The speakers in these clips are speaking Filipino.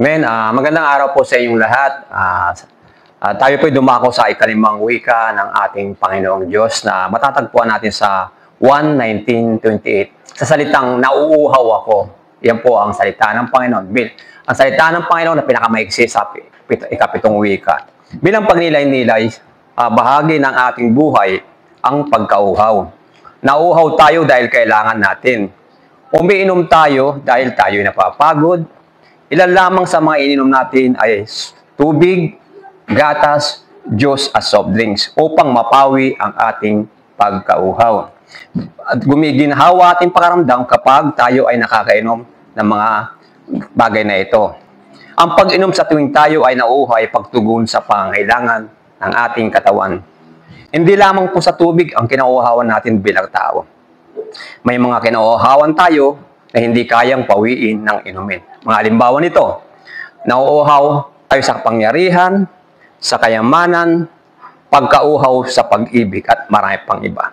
Magandang araw po sa inyong lahat. Tayo po'y dumako sa ikalimang wika ng ating Panginoong Diyos na matatagpuan natin sa 1:19-28. Sa salitang nauuhaw ako, yan po ang salita ng Panginoon. Ang salita ng Panginoon na pinakamaiksi sa ikapitong wika. Bilang pagnilay-nilay, bahagi ng ating buhay ang pagkauhaw. Nauuhaw tayo dahil kailangan natin. Umiinom tayo dahil tayo'y napapagod. Ilan lamang sa mga ininom natin ay tubig, gatas, juice at soft drinks upang mapawi ang ating pagkauhaw. At gumiginhawa ating pakaramdam kapag tayo ay nakakainom ng mga bagay na ito. Ang pag-inom sa tuwing tayo ay nauuhaw ay pagtugon sa pangangailangan ng ating katawan. Hindi lamang po sa tubig ang kinauuhawan natin bilang tao. May mga kinauuhawan tayo na hindi kayang pawiin ng inumin. Mga halimbawa nito, nauuhaw tayo sa kapangyarihan, sa kayamanan, pagkauhaw sa pag-ibig at marami pang iba.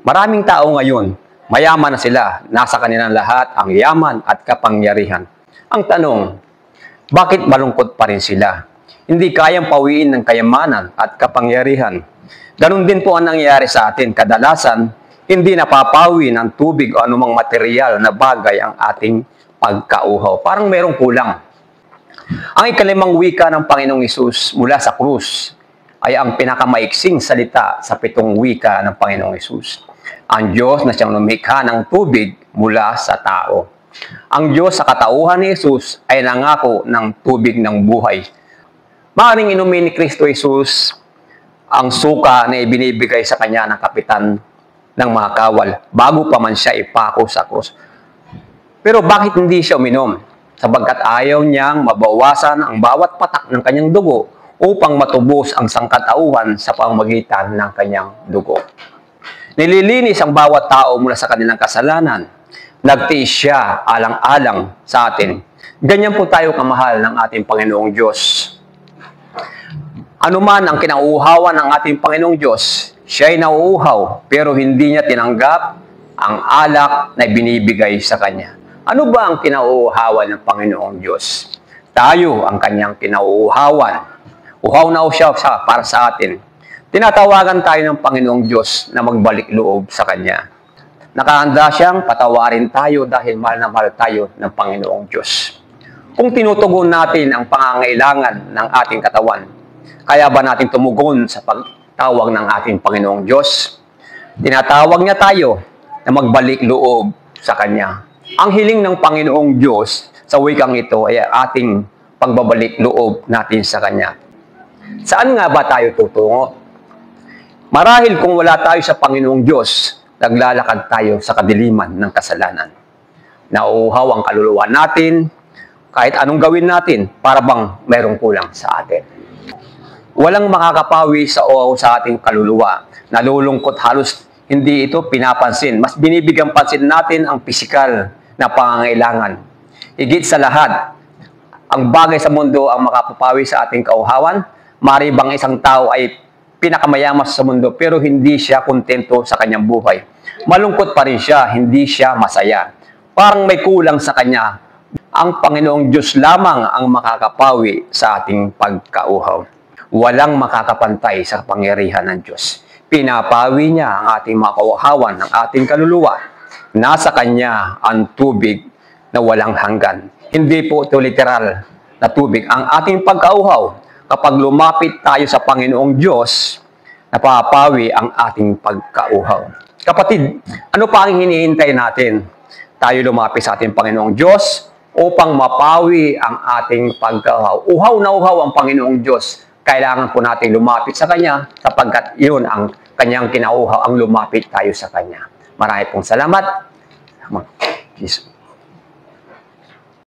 Maraming tao ngayon, mayaman na sila, nasa kanilang lahat ang yaman at kapangyarihan. Ang tanong, bakit malungkot pa rin sila? Hindi kayang pawiin ng kayamanan at kapangyarihan. Ganun din po ang nangyayari sa atin. Kadalasan, hindi napapawi ng tubig o anumang material na bagay ang ating pagkauhaw. Parang merong kulang. Ang ikalimang wika ng Panginoong Hesus mula sa krus ay ang pinakamaiksing salita sa 7 wika ng Panginoong Hesus. Ang Diyos na siyang lumikha ng tubig mula sa tao. Ang Diyos sa katauhan ni Hesus ay nangako ng tubig ng buhay. Maaaring inumin ni Kristo Hesus ang suka na ibinibigay sa kanya ng kapitan ng mga kawal bago pa man siya ipako sa krus. Pero bakit hindi siya uminom? Sabagkat ayaw niyang mabawasan ang bawat patak ng kanyang dugo upang matubos ang sangkatauhan sa pamamagitan ng kanyang dugo. Nililinis ang bawat tao mula sa kanilang kasalanan. Nagtiis siya alang-alang sa atin. Ganyan po tayo kamahal ng ating Panginoong Diyos. Ano man ang kinauuhawan ng ating Panginoong Diyos, siya ay nauuhaw pero hindi niya tinanggap ang alak na binibigay sa kanya. Ano ba ang kinauuhawan ng Panginoong Diyos? Tayo ang kanyang kinauuhawan. Uhaw na siya para sa atin. Tinatawagan tayo ng Panginoong Diyos na magbalik loob sa Kanya. Nakahanda siyang patawarin tayo dahil mahal na mahal tayo ng Panginoong Diyos. Kung tinutugon natin ang pangangailangan ng ating katawan, kaya ba natin tumugon sa pagtawag ng ating Panginoong Diyos? Tinatawag niya tayo na magbalik loob sa Kanya. Ang hiling ng Panginoong Diyos sa wikang ito ay ating pagbabalik loob natin sa Kanya. Saan nga ba tayo tutungo? Marahil kung wala tayo sa Panginoong Diyos, naglalakad tayo sa kadiliman ng kasalanan. Nauuhaw ang kaluluwa natin, kahit anong gawin natin, para bang mayroong kulang sa atin. Walang makakapawi sa uhaw sa ating kaluluwa. Nalulungkot, halos hindi ito pinapansin. Mas binibigyan pansin natin ang pisikal na pangangailangan. Higit sa lahat, ang bagay sa mundo ang makapapawi sa ating kauhawan. Mari bang isang tao ay pinakamayaman sa mundo pero hindi siya kontento sa kanyang buhay. Malungkot pa rin siya, hindi siya masaya. Parang may kulang sa kanya. Ang Panginoong Diyos lamang ang makakapawi sa ating pagkauhaw. Walang makakapantay sa kapangyarihan ng Diyos. Pinapawi niya ang ating mga kauhawan, ang ating kaluluwa. Nasa Kanya ang tubig na walang hanggan. Hindi po ito literal na tubig. Ang ating pagkauhaw, kapag lumapit tayo sa Panginoong Diyos, napapawi ang ating pagkauhaw. Kapatid, ano pa ang hinihintay natin? Tayo lumapit sa ating Panginoong Diyos upang mapawi ang ating pagkauhaw. Uhaw na uhaw ang Panginoong Diyos. Kailangan po natin lumapit sa Kanya sapagkat yun ang Kanyang kinauhaw, ang lumapit tayo sa Kanya. Marami pong salamat. Jesus.